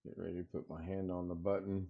Get ready to put my hand on the button.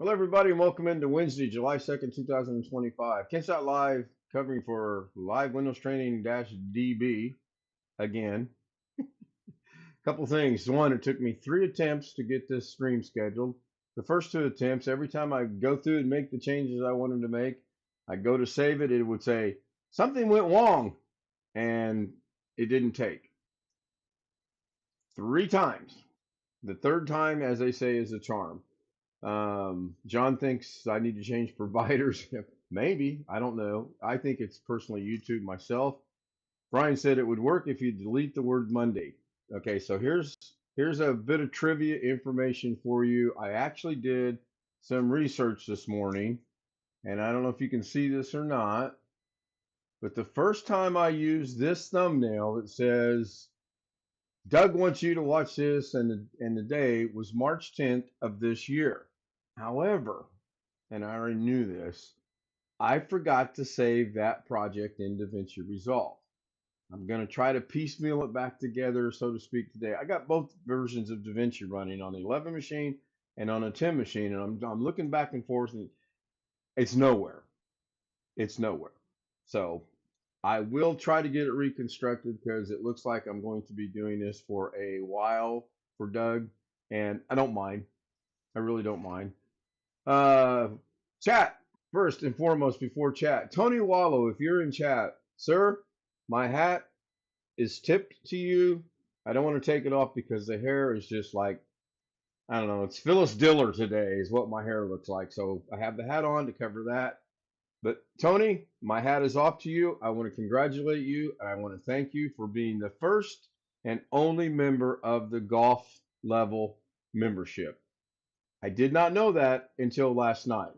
Hello, everybody, and welcome into Wednesday, July 2nd, 2025. Kensat Live, covering for live Windows Training DB again. Couple things. One, it took me 3 attempts to get this stream scheduled. The first 2 attempts, every time I go through and make the changes I wanted to make, I go to save it, it would say, something went wrong, and it didn't take. 3 times. The third time, as they say, is a charm. John thinks I need to change providers. Maybe. I don't know. I think it's personally YouTube myself. Brian said it would work if you delete the word Monday. Okay, so here's a bit of trivia information for you. I actually did some research this morning, and I don't know if you can see this or not, but the first time I used this thumbnail that says Doug wants you to watch this and the day was March 10th of this year. However, and I already knew this, I forgot to save that project in DaVinci Resolve. I'm going to try to piecemeal it back together, so to speak, today. I got both versions of DaVinci running on the 11 machine and on a 10 machine, and I'm looking back and forth, and it's nowhere. It's nowhere. So I will try to get it reconstructed because it looks like I'm going to be doing this for a while for Doug, and I don't mind. I really don't mind. Uh, Chat, first and foremost, before chat, Tony Wallow, if you're in chat, sir, my hat is tipped to you. I don't want to take it off because the hair is just like, I don't know, it's Phyllis Diller today, is what my hair looks like. So I have the hat on to cover that. But Tony, my hat is off to you. I want to congratulate you. And I want to thank you for being the first and only member of the golf level membership. I did not know that until last night.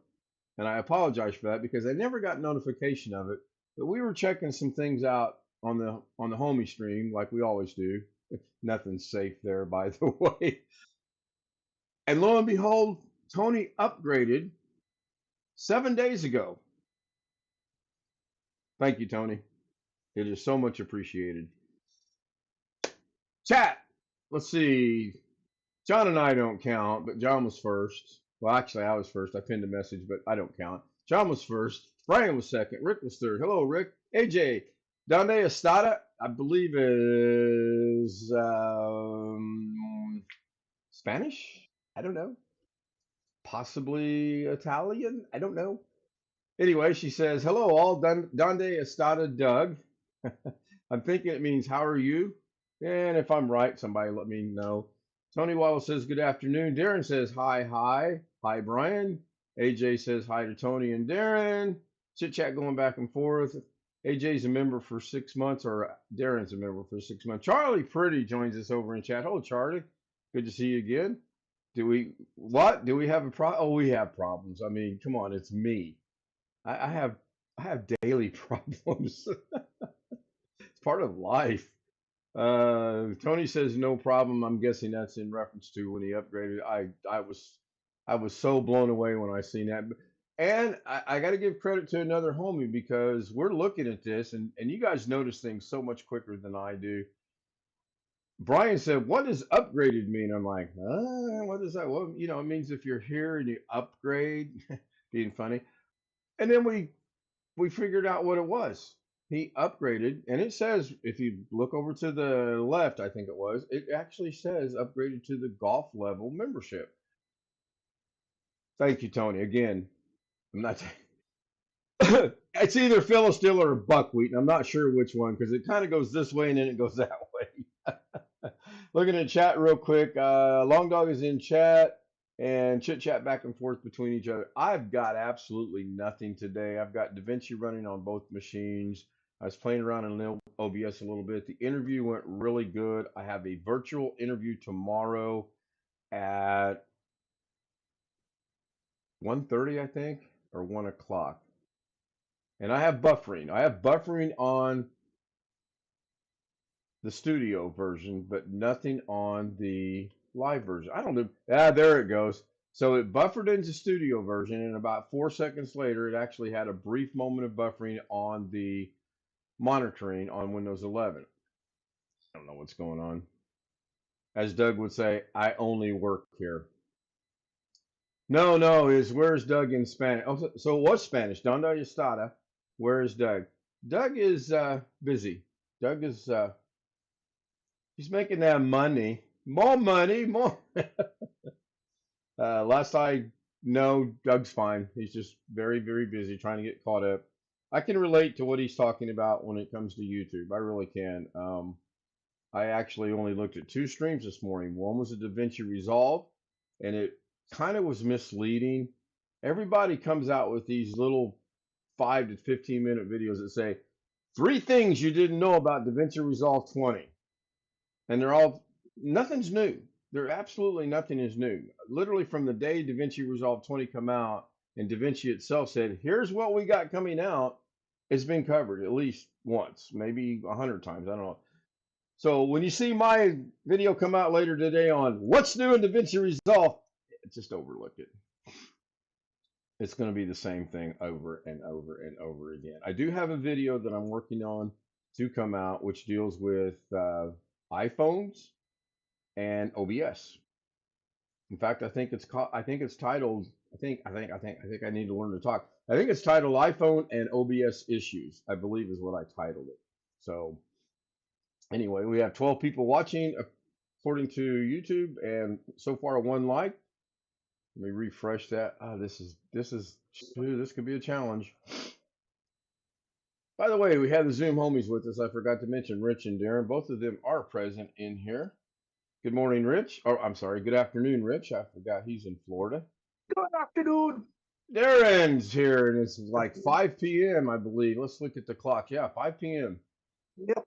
And I apologize for that because I never got notification of it. But we were checking some things out on the homie stream like we always do. Nothing's safe there, by the way. And lo and behold, Tony upgraded 7 days ago. Thank you, Tony. It is so much appreciated. Chat. Let's see. John and I don't count, but John was first. Well, actually, I was first. I pinned a message, but I don't count. John was first. Brian was second. Rick was third. Hello, Rick. AJ. Donde Estada, I believe is Spanish. I don't know. Possibly Italian. I don't know. Anyway, she says, hello, all. Donde Estada, Doug. I'm thinking it means, how are you? And if I'm right, somebody let me know. Tony Wallace says, good afternoon. Darren says, hi, hi. Hi, Brian. AJ says, hi to Tony and Darren. Chit chat going back and forth. AJ's a member for 6 months, or Darren's a member for 6 months. Charlie Pretty joins us over in chat. Hello, Charlie. Good to see you again. Do we have a problem? Oh, we have problems. I mean, come on, it's me. I have daily problems. It's part of life. Tony says no problem. I'm guessing that's in reference to when he upgraded. I was so blown away when I seen that. And I got to give credit to another homie because we're looking at this and you guys notice things so much quicker than I do. Brian said, "What does upgraded mean?" I'm like, what is that? Well, it means if you're here and you upgrade, being funny. And then we figured out what it was. He upgraded, and it says if you look over to the left, I think it actually says upgraded to the golf level membership. Thank you, Tony. Again, I'm not. It's either Phyllis Diller or buckwheat, and I'm not sure which one because it kind of goes this way and then it goes that way. Looking at chat real quick. Long Dog is in chat and chit chat back and forth between each other. I've got absolutely nothing today. I've got DaVinci running on both machines. I was playing around in OBS a little bit. The interview went really good. I have a virtual interview tomorrow at 1:30, I think, or 1 o'clock. And I have buffering. I have buffering on the studio version, but nothing on the live version. I don't know. Ah, there it goes. So it buffered into studio version, and about 4 seconds later, it actually had a brief moment of buffering on the monitoring on Windows 11. I don't know what's going on. As Doug would say, I only work here. No, no, is where's Doug in Spanish? Oh, so what's Spanish? Donde está? Where is Doug? Doug is busy. Doug is he's making that money. More money, more. Last I know, Doug's fine. He's just very, very busy trying to get caught up. I can relate to what he's talking about when it comes to YouTube. I really can. I actually only looked at two streams this morning. One was a DaVinci Resolve, and it kind of was misleading. Everybody comes out with these little 5 to 15 minute videos that say 3 things you didn't know about DaVinci Resolve 20, and they're all nothing's new. There absolutely nothing is new. Literally from the day DaVinci Resolve 20 come out, and DaVinci itself said, "Here's what we got coming out." It's been covered at least once, maybe 100 times. I don't know. So when you see my video come out later today on what's new in DaVinci Resolve, just overlook it. It's going to be the same thing over and over and over again. I do have a video that I'm working on to come out, which deals with iPhones and OBS. In fact, I think it's called. I think it's titled. I think I need to learn to talk. I think it's titled iPhone and OBS issues. I believe is what I titled it. So anyway, we have 12 people watching according to YouTube, and so far one like. Let me refresh that. Oh, this could be a challenge. By the way, we have the Zoom homies with us. I forgot to mention Rich and Darren. Both of them are present in here. Good morning, Rich. Oh, I'm sorry. Good afternoon, Rich. I forgot he's in Florida. Good afternoon. Darren's here, and it's like 5 p.m., I believe. Let's look at the clock. Yeah, 5 p.m. Yep,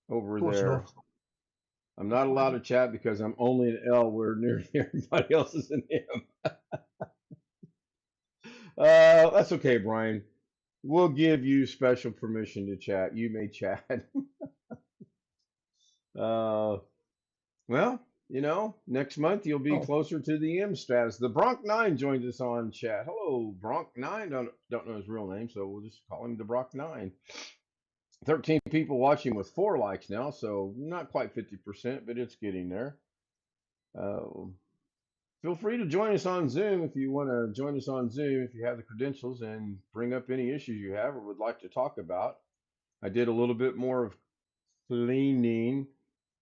over close there. enough. I'm not allowed to chat because I'm only an L where nearly everybody else is an M. That's okay, Brian. We'll give you special permission to chat. You may chat. uh, well, next month you'll be Oh, closer to the M status. The Bronc 9 joins us on chat. Hello, Bronc 9. Don't know his real name, so we'll just call him the Bronc 9. 13 people watching with 4 likes now, so not quite 50%, but it's getting there. Uh, Feel free to join us on Zoom if you want to join us on Zoom if you have the credentials and bring up any issues you have or would like to talk about. I did a little bit more of cleaning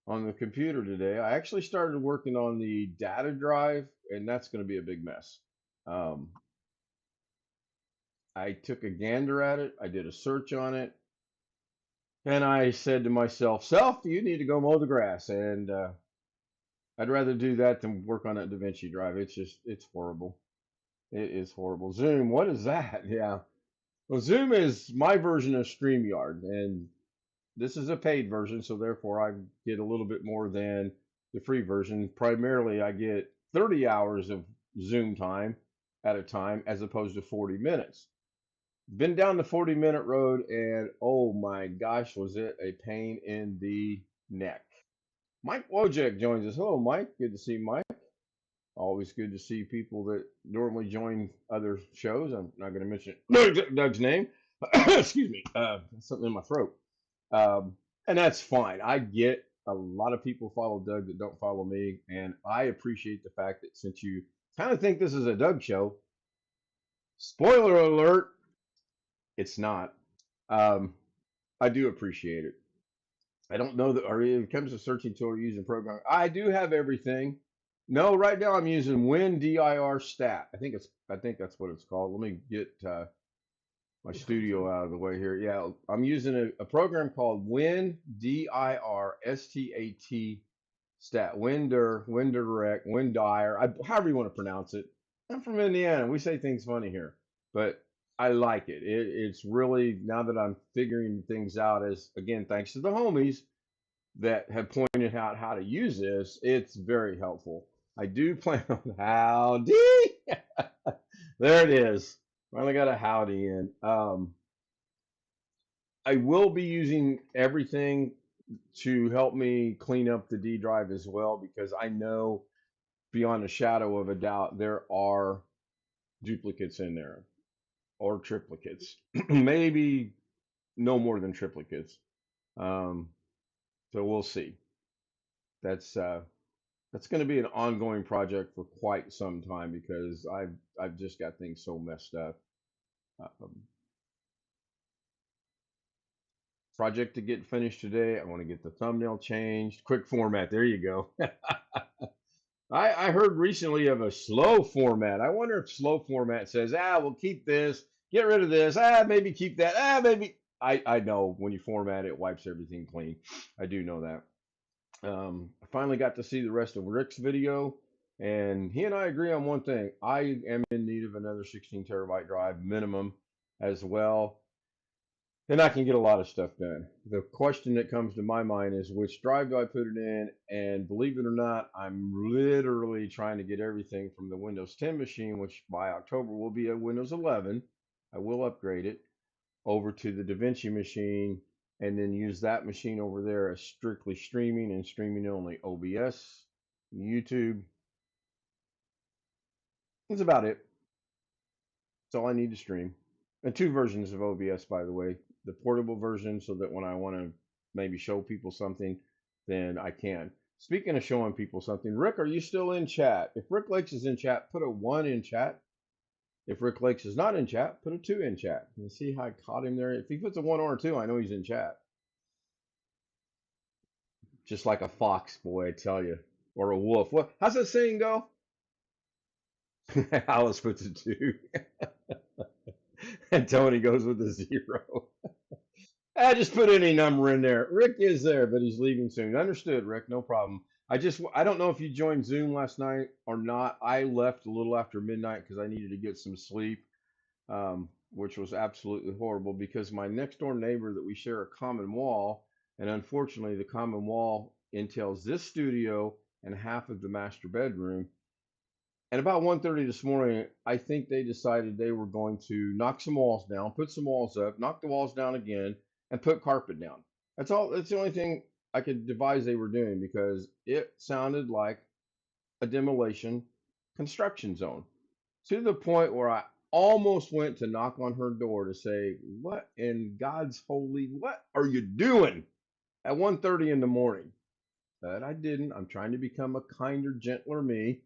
on the computer today. I actually started working on the data drive, and that's going to be a big mess. Um, I took a gander at it, I did a search on it, and I said to myself, Self, you need to go mow the grass. And I'd rather do that than work on that DaVinci drive. It's horrible. It is horrible. Zoom, what is that? Yeah. Well, Zoom is my version of StreamYard, and this is a paid version, so therefore I get a little bit more than the free version. Primarily, I get 30 hours of Zoom time at a time as opposed to 40 minutes. Been down the 40-minute road, and oh my gosh, was it a pain in the neck. Mike Wojcik joins us. Hello, Mike. Good to see Mike. Always good to see people that normally join other shows. I'm not going to mention Doug's name. Excuse me. Something in my throat. And that's fine. I get a lot of people follow Doug that don't follow me. And I appreciate the fact that since you kind of think this is a Doug show, spoiler alert, it's not. Um, I do appreciate it. I don't know that, or when it comes to searching tool or using program, I do have everything. No, right now I'm using WinDIR Stat. I think that's what it's called. Let me get my studio out of the way here. Yeah, I'm using a program called WinDIR STAT Stat. WinDirect, however you want to pronounce it. I'm from Indiana. We say things funny here, but I like it. It's really, now that I'm figuring things out, as again, thanks to the homies that have pointed out how to use this, it's very helpful. I do plan on howdy. There it is. Finally got a howdy in. I will be using everything to help me clean up the D drive as well because I know beyond a shadow of a doubt there are duplicates in there or triplicates. Maybe no more than triplicates. Um, so we'll see. That's uh, that's going to be an ongoing project for quite some time because I've just got things so messed up. Um, Project to get finished today. I want to get the thumbnail changed. Quick format. There you go. I heard recently of a slow format. I wonder if slow format says, we'll keep this, get rid of this, maybe keep that, maybe. I know when you format it, it wipes everything clean. I do know that. I finally got to see the rest of Rick's video, and he and I agree on one thing. I am in need of another 16 terabyte drive minimum as well, and I can get a lot of stuff done. The question that comes to my mind is which drive do I put it in? And believe it or not, I'm literally trying to get everything from the Windows 10 machine, which by October will be a Windows 11. I will upgrade it over to the DaVinci machine and then use that machine over there as strictly streaming and streaming only. OBS, YouTube. That's about it. That's all I need to stream. And two versions of OBS, by the way. The portable version, so that when I want to maybe show people something, then I can. Speaking of showing people something, Rick, are you still in chat? If Rick Lakes is in chat, put a 1 in chat. If Rick Lakes is not in chat, put a 2 in chat. You see how I caught him there? If he puts a 1 or a 2, I know he's in chat. Just like a fox, boy, I tell you. Or a wolf. What? How's that saying go? Alice puts a 2. And Tony goes with a 0. I just put any number in there. Rick is there, but he's leaving soon. Understood, Rick. No problem. I don't know if you joined Zoom last night or not. I left a little after midnight because I needed to get some sleep, which was absolutely horrible because my next door neighbor that we share a common wall, and unfortunately the common wall entails this studio and half of the master bedroom. And about 1:30 this morning, I think they decided they were going to knock some walls down, put some walls up, knock the walls down again, and put carpet down. That's all. That's the only thing I could devise they were doing because it sounded like a demolition construction zone to the point where I almost went to knock on her door to say, "What in God's holy, what are you doing at 1:30 in the morning?" But I didn't. I'm trying to become a kinder, gentler me.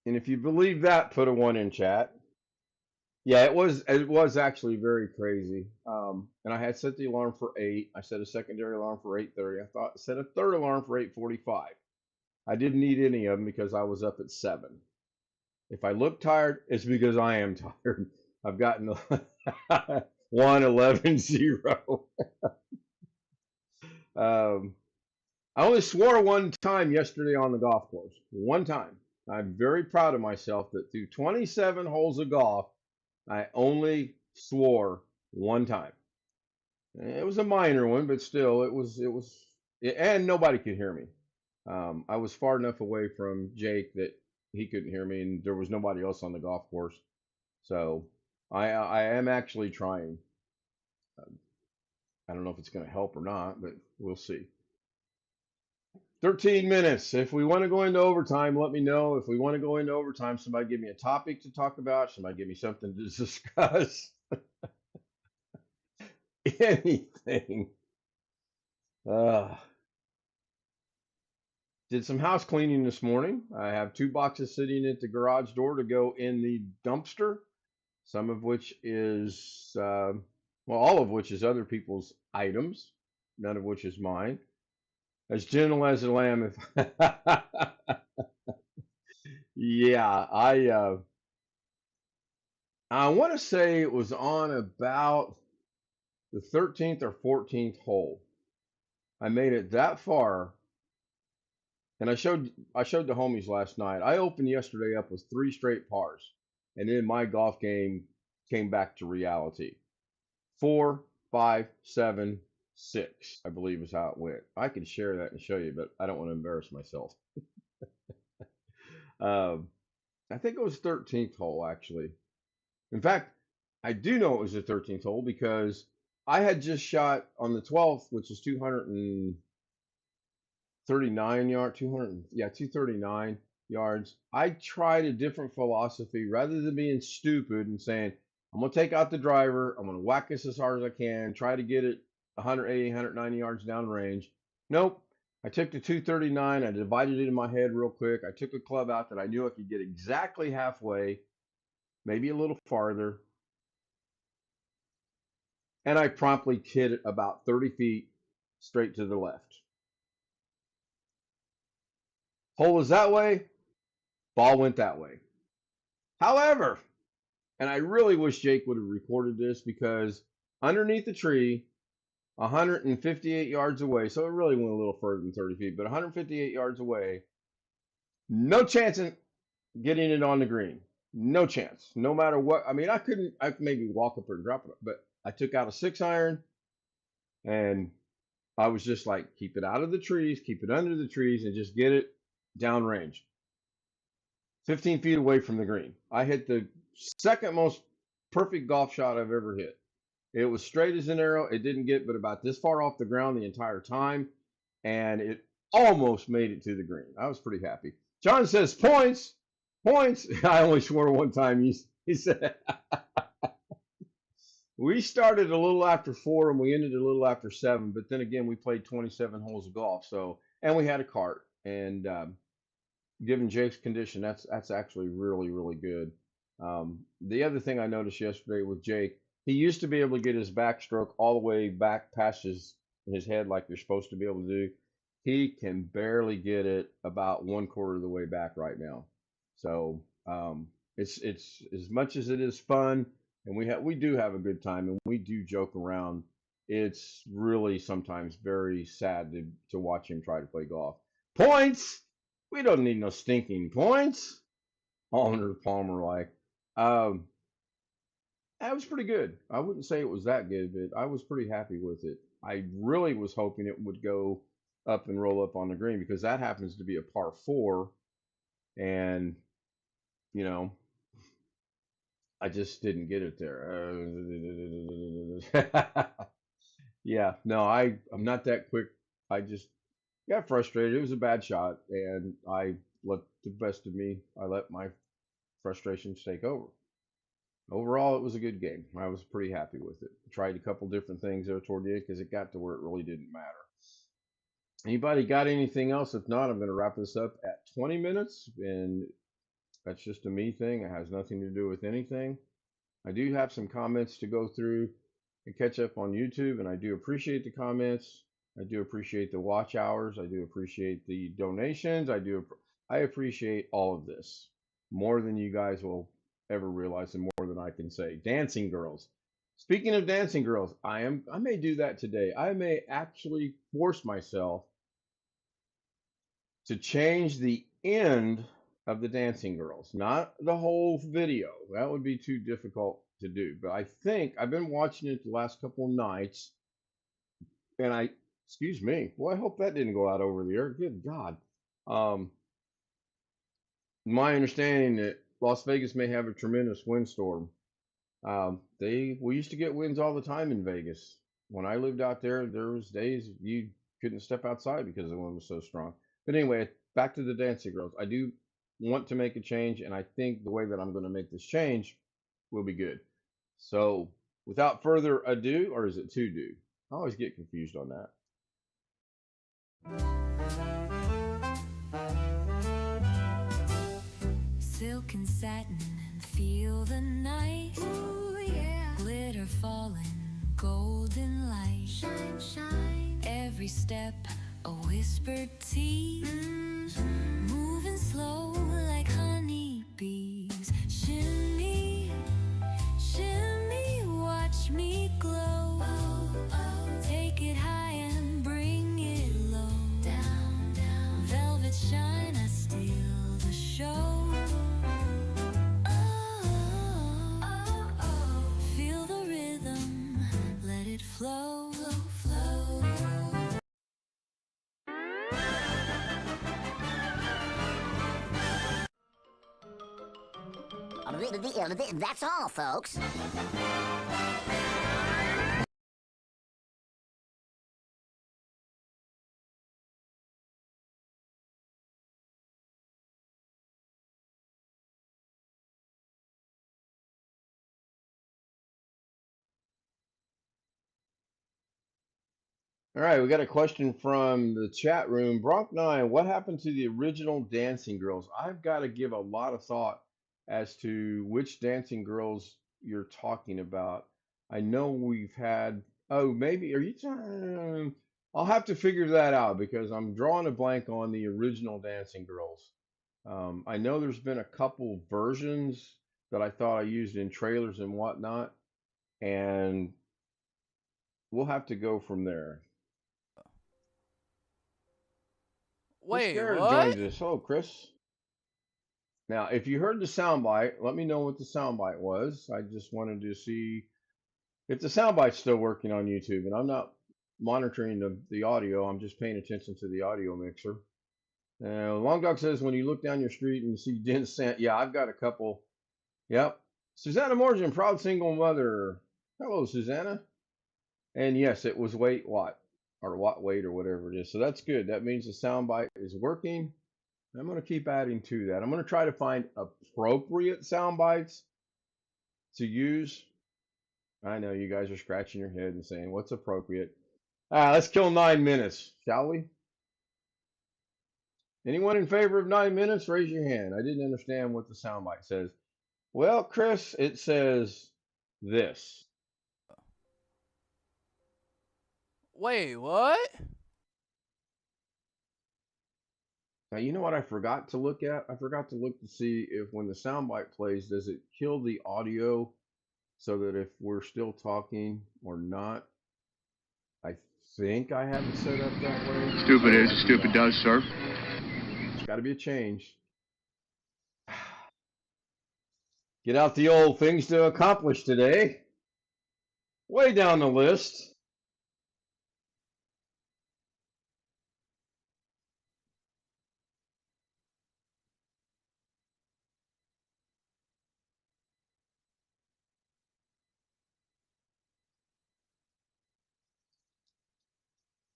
And if you believe that, put a 1 in chat. Yeah, it was actually very crazy. And I had set the alarm for 8. I set a secondary alarm for 8:30. I thought set a third alarm for 8:45. I didn't need any of them because I was up at 7. If I look tired, it's because I am tired. I've gotten 1 11 0. Um, I only swore one time yesterday on the golf course. One time. I'm very proud of myself that through 27 holes of golf, I only swore one time. It was a minor one, but still, and nobody could hear me. I was far enough away from Jake that he couldn't hear me, and there was nobody else on the golf course. So I am actually trying. I don't know if it's going to help or not, but we'll see. 13 minutes. If we want to go into overtime, let me know. If we want to go into overtime, somebody give me a topic to talk about. Somebody give me something to discuss. Anything. Uh, did some house cleaning this morning. I have 2 boxes sitting at the garage door to go in the dumpster, some of which is, well, all of which is other people's items, none of which is mine. As gentle as a lamb. If yeah, I want to say it was on about the 13th or 14th hole. I made it that far, and I showed the homies last night. I opened yesterday up with 3 straight pars, and then my golf game came back to reality. 4, 5, 7, 6, I believe is how it went. I could share that and show you, but I don't want to embarrass myself. Um, I think it was 13th hole actually. In fact, I do know it was the 13th hole because I had just shot on the 12th, which is 239 yard, 200, yeah, 239 yards. I tried a different philosophy rather than being stupid and saying, I'm going to take out the driver, I'm going to whack this as hard as I can, try to get it 180, 190 yards downrange. Nope. I took the 239, I divided it in my head real quick. I took a club out that I knew I could get exactly halfway, maybe a little farther, and I promptly hit it about 30 feet straight to the left. Hole was that way, ball went that way. However, and I really wish Jake would have recorded this because underneath the tree, 158 yards away, so it really went a little further than 30 feet, but 158 yards away, no chance in getting it on the green. No chance. No matter what. I mean, I could maybe walk up and drop it, but I took out a 6-iron and I was just like, keep it out of the trees, keep it under the trees, and just get it downrange. 15 feet away from the green. I hit the second most perfect golf shot I've ever hit. It was straight as an arrow. It didn't get but about this far off the ground the entire time, and it almost made it to the green. I was pretty happy. John says, points, points. I only swore one time. He said, we started a little after 4 and we ended a little after 7, but then again, we played 27 holes of golf. So, and we had a cart, and given Jake's condition, that's actually really, really good. The other thing I noticed yesterday with Jake, he used to be able to get his backstroke all the way back past his head like you're supposed to be able to do. He can barely get it about 1/4 of the way back right now. So it's as much as it is fun, and we do have a good time, and we do joke around. It's really sometimes very sad to watch him try to play golf. Points. We don't need no stinking points. Arnold Palmer like. Um, that was pretty good. I wouldn't say it was that good, but I was pretty happy with it. I really was hoping it would go up and roll up on the green because that happens to be a par 4, and you know I just didn't get it there. Yeah, no, I'm not that quick. I just got frustrated. It was a bad shot, and I let the best of me. I let my frustrations take over. Overall, it was a good game. I was pretty happy with it. Tried a couple different things there toward the end because it got to where it really didn't matter. Anybody got anything else? If not, I'm going to wrap this up at 20 minutes, and that's just a me thing. It has nothing to do with anything. I do have some comments to go through and catch up on YouTube, and I do appreciate the comments. I do appreciate the watch hours. I do appreciate the donations. I appreciate all of this more than you guys will ever realize, and more than I can say. Dancing girls. Speaking of dancing girls, I may do that today. I may actually force myself to change the end of the dancing girls, not the whole video. That would be too difficult to do. But I think I've been watching it the last couple of nights, and excuse me. Well, I hope that didn't go out over the air. Good God. My understanding that Las Vegas may have a tremendous windstorm. We used to get winds all the time in Vegas. When I lived out there, there was days you couldn't step outside because the wind was so strong. But anyway, back to the dancing girls. I do want to make a change, and I think the way that I'm going to make this change will be good. So, without further ado, or is it to do? I always get confused on that. Silk and satin, feel the night. Ooh, yeah. Glitter falling, golden light. Shine, shine. Every step, a whispered tea. Moving slow like honey bees. Shimmy, shimmy, watch me glow. Oh, oh. Take it high and bring it low. Down, down. Velvet shine, I steal the show. Flow, flow, flow. That's all, folks. All right, we got a question from the chat room. Bronk9, what happened to the original Dancing Girls? I've got to give a lot of thought as to which Dancing Girls you're talking about. I know we've had, oh, maybe, are you trying? I'll have to figure that out because I'm drawing a blank on the original Dancing Girls. I know there's been a couple versions that I thought I used in trailers and whatnot, and we'll have to go from there. Chris Wait, Garrett what? joins us. Hello, Chris. Now, if you heard the soundbite, let me know what the soundbite was. I just wanted to see if the soundbite's still working on YouTube, and I'm not monitoring the audio. I'm just paying attention to the audio mixer. Long Dog says when you look down your street and you see Jen Sant, yeah, I've got a couple. Yep. Susanna Morgan, proud single mother. Hello, Susanna. And yes, it was Wait What or What Wait or whatever it is. So that's good. That means the soundbite is working. I'm going to keep adding to that. I'm going to try to find appropriate sound bites to use. I know you guys are scratching your head and saying, what's appropriate? Let's kill 9 minutes, shall we? Anyone in favor of 9 minutes? Raise your hand. I didn't understand what the sound bite says. Well, Chris, it says this. Wait, what? Now, you know what I forgot to look at? I forgot to look to see if when the soundbite plays, does it kill the audio so that if we're still talking or not? I think I have it set up that way. Stupid is, stupid does, sir. It's got to be a change. Get out the old things to accomplish today. Way down the list.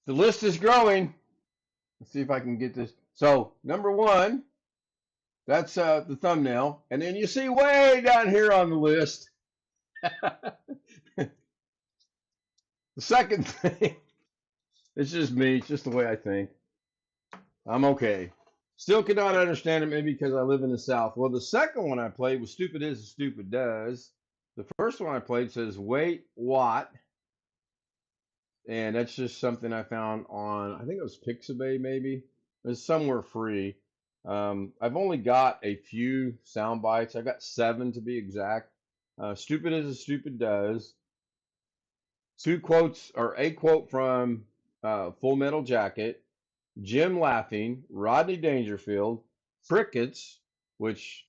The list is growing. Let's see if I can get this. So, number one, that's the thumbnail. And then you see way down here on the list, the second thing, it's just me. It's just the way I think. I'm okay. Still cannot understand it, maybe because I live in the South. Well, the second one I played was Stupid Is and Stupid Does. The first one I played says, Wait, What? And that's just something I found on, I think it was Pixabay maybe. It's somewhere free. I've only got a few sound bites. I got 7 to be exact. Stupid Is and Stupid Does. 2 quotes, or a quote from Full Metal Jacket. Jim laughing, Rodney Dangerfield, crickets, which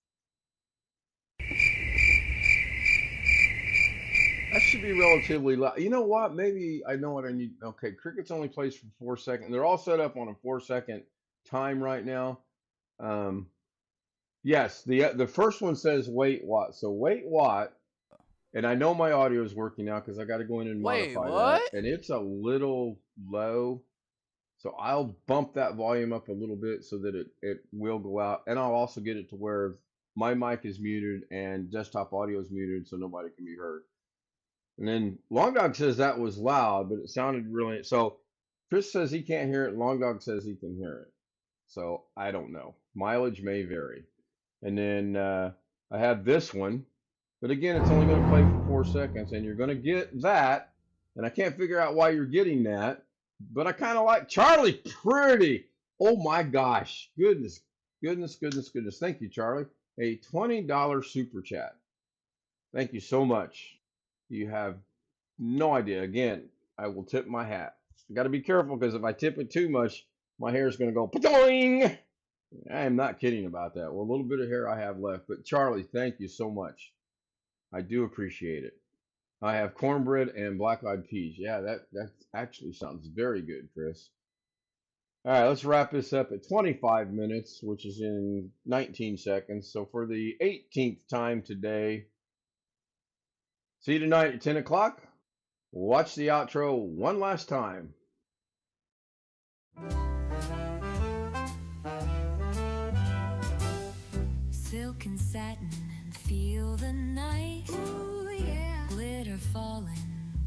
that should be relatively loud. You know what? Maybe I know what I need. Okay, crickets only plays for 4 seconds. They're all set up on a 4-second time right now. Yes, the first one says wait what. So wait what, and I know my audio is working now because I got to go in and Wait, modify what? that, and it's a little low. So I'll bump that volume up a little bit so that it will go out. And I'll also get it to where my mic is muted and desktop audio is muted so nobody can be heard. And then Long Dog says that was loud, but it sounded really. So Chris says he can't hear it. Long Dog says he can hear it. So I don't know. Mileage may vary. And then I have this one. But again, it's only going to play for 4 seconds. And you're going to get that. And I can't figure out why you're getting that. But I kind of like Charlie Pretty. Oh my gosh. Goodness. Thank you, Charlie. A $20 super chat. Thank you so much. You have no idea. Again, I will tip my hat. I got to be careful because if I tip it too much, my hair is going to go pa-doing. I am not kidding about that. Well, a little bit of hair I have left. But Charlie, thank you so much. I do appreciate it. I have cornbread and black-eyed peas. Yeah, that actually sounds very good, Chris. All right, let's wrap this up at 25 minutes, which is in 19 seconds. So for the 18th time today, see you tonight at 10 o'clock. Watch the outro one last time. Silk and satin and feel the night. Ooh, yeah. Glitter falling,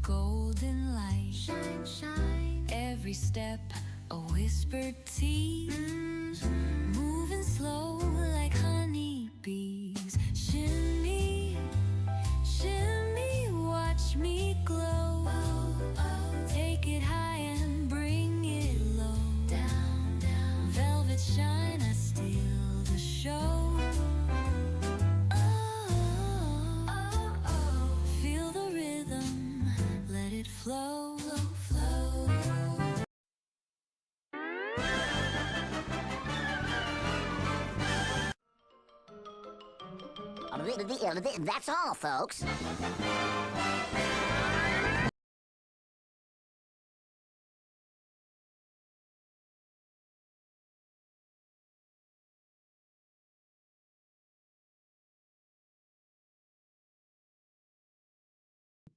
golden light. Shine, shine. Every step a whispered tea. Moving slow like honeybees. Shimmy, shimmy, watch me glow. Take it high and bring it low. Down, down. Velvet shine, I steal the show. Feel the rhythm, let it flow, flow. That's all, folks.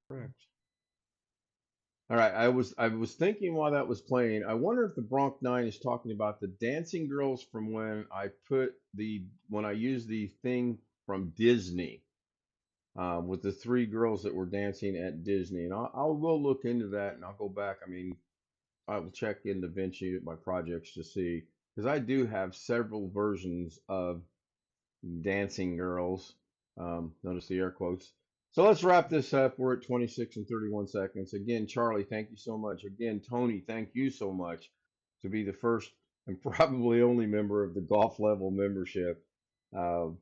Correct. All right, I was thinking while that was playing, I wonder if the Bronx Nine is talking about the dancing girls from when I used the thing from Disney with the three girls that were dancing at Disney, and I'll go look into that and I'll go back. I mean, I will check in eventually at my projects to see because I do have several versions of dancing girls. Notice the air quotes. So let's wrap this up. We're at 26 and 31 seconds. Again, Charlie, thank you so much. Again, Tony, thank you so much to be the first and probably only member of the golf level membership. And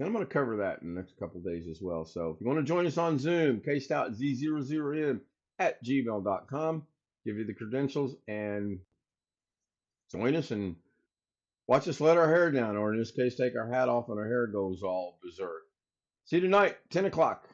I'm going to cover that in the next couple of days as well. So if you want to join us on Zoom, kstout000m at gmail.com. Give you the credentials and join us and watch us let our hair down, or in this case, take our hat off and our hair goes all berserk. See you tonight, 10 o'clock.